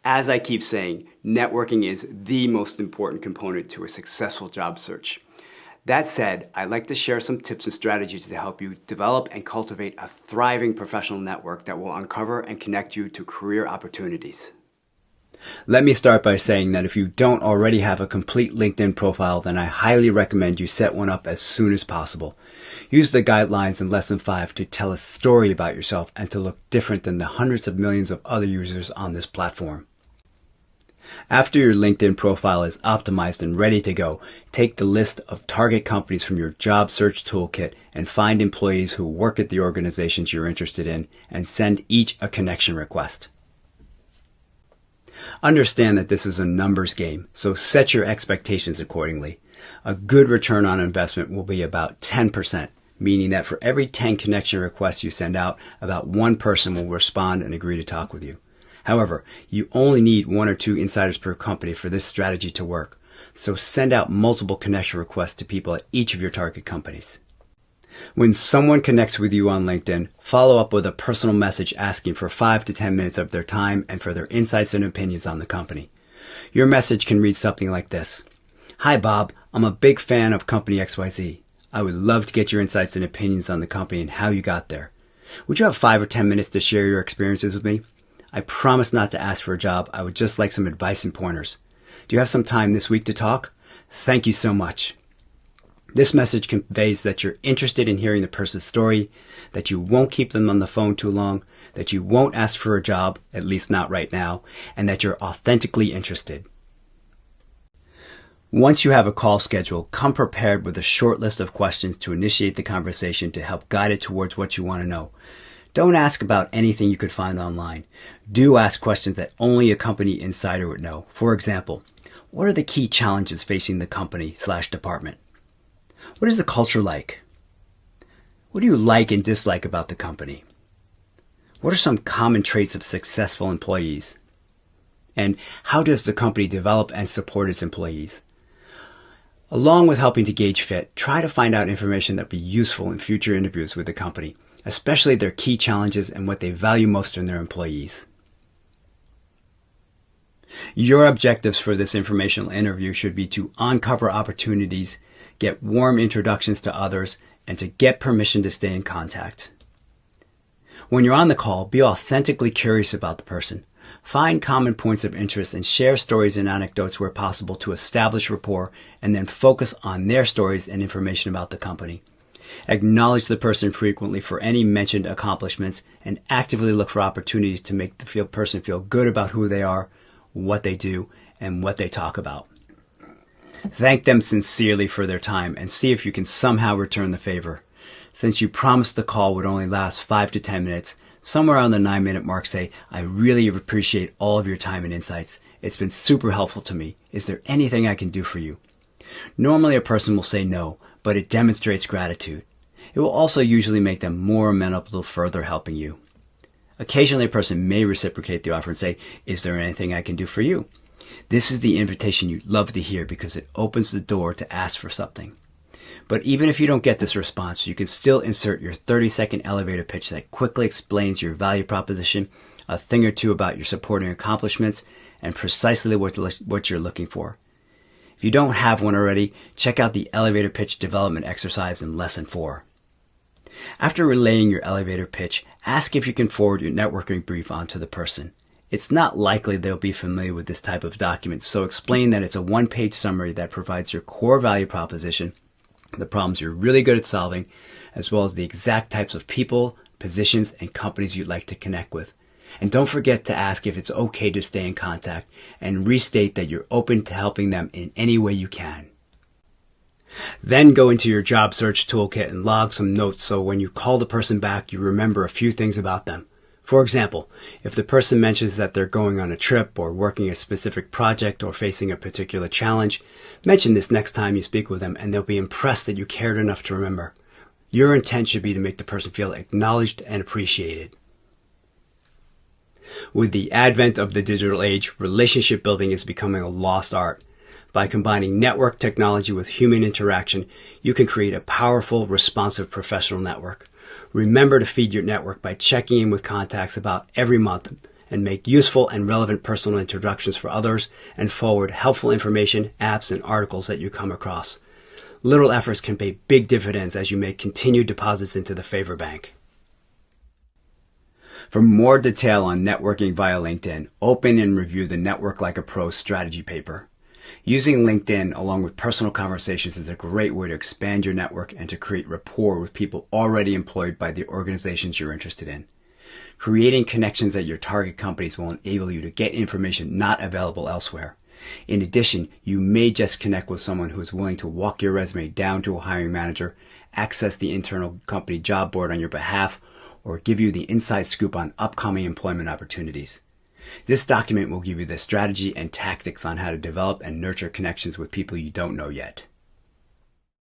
As I keep saying, networking is the most important component to a successful job search. That said, I'd like to share some tips and strategies to help you develop and cultivate a thriving professional network that will uncover and connect you to career opportunities. Let me start by saying that if you don't already have a complete LinkedIn profile, then I highly recommend you set one up as soon as possible. Use the guidelines in Lesson 5 to tell a story about yourself and to look different than the hundreds of millions of other users on this platform. After your LinkedIn profile is optimized and ready to go, take the list of target companies from your job search toolkit and find employees who work at the organizations you're interested in and send each a connection request. Understand that this is a numbers game, so set your expectations accordingly. A good return on investment will be about 10%, meaning that for every 10 connection requests you send out, about one person will respond and agree to talk with you. However, you only need 1 or 2 insiders per company for this strategy to work, so send out multiple connection requests to people at each of your target companies. When someone connects with you on LinkedIn, follow up with a personal message asking for 5 to 10 minutes of their time and for their insights and opinions on the company. Your message can read something like this. Hi Bob, I'm a big fan of company XYZ. I would love to get your insights and opinions on the company and how you got there. Would you have 5 or 10 minutes to share your experiences with me? I promise not to ask for a job. I would just like some advice and pointers. Do you have some time this week to talk? Thank you so much. This message conveys that you're interested in hearing the person's story, that you won't keep them on the phone too long, that you won't ask for a job, at least not right now, and that you're authentically interested. Once you have a call scheduled, come prepared with a short list of questions to initiate the conversation to help guide it towards what you want to know. Don't ask about anything you could find online. Do ask questions that only a company insider would know. For example, what are the key challenges facing the company/department? What is the culture like? What do you like and dislike about the company? What are some common traits of successful employees? And how does the company develop and support its employees? Along with helping to gauge fit, try to find out information that will be useful in future interviews with the company, especially their key challenges and what they value most in their employees. Your objectives for this informational interview should be to uncover opportunities, get warm introductions to others, and to get permission to stay in contact. When you're on the call, be authentically curious about the person. Find common points of interest and share stories and anecdotes where possible to establish rapport, and then focus on their stories and information about the company. Acknowledge the person frequently for any mentioned accomplishments and actively look for opportunities to make the person feel good about who they are, what they do, and what they talk about. Thank them sincerely for their time and see if you can somehow return the favor. Since you promised the call would only last 5 to 10 minutes, somewhere around the 9-minute mark say, I really appreciate all of your time and insights. It's been super helpful to me. Is there anything I can do for you? Normally a person will say no, but it demonstrates gratitude. It will also usually make them more amenable to further helping you. Occasionally a person may reciprocate the offer and say, is there anything I can do for you? This is the invitation you'd love to hear because it opens the door to ask for something. But even if you don't get this response, you can still insert your 30-second elevator pitch that quickly explains your value proposition, a thing or two about your supporting accomplishments, and precisely what you're looking for. If you don't have one already, check out the elevator pitch development exercise in Lesson 4. After relaying your elevator pitch, ask if you can forward your networking brief onto the person. It's not likely they'll be familiar with this type of document, so explain that it's a one-page summary that provides your core value proposition, the problems you're really good at solving, as well as the exact types of people, positions, and companies you'd like to connect with. And don't forget to ask if it's okay to stay in contact, and restate that you're open to helping them in any way you can. Then go into your job search toolkit and log some notes so when you call the person back, you remember a few things about them. For example, if the person mentions that they're going on a trip or working a specific project or facing a particular challenge, mention this next time you speak with them and they'll be impressed that you cared enough to remember. Your intent should be to make the person feel acknowledged and appreciated. With the advent of the digital age, relationship building is becoming a lost art. By combining network technology with human interaction, you can create a powerful, responsive professional network. Remember to feed your network by checking in with contacts about every month and make useful and relevant personal introductions for others, and forward helpful information, apps, and articles that you come across. Little efforts can pay big dividends as you make continued deposits into the favor bank. For more detail on networking via LinkedIn, open and review the Network Like a Pro strategy paper. Using LinkedIn along with personal conversations is a great way to expand your network and to create rapport with people already employed by the organizations you're interested in. Creating connections at your target companies will enable you to get information not available elsewhere. In addition, you may just connect with someone who is willing to walk your resume down to a hiring manager, access the internal company job board on your behalf, or give you the inside scoop on upcoming employment opportunities. This document will give you the strategy and tactics on how to develop and nurture connections with people you don't know yet.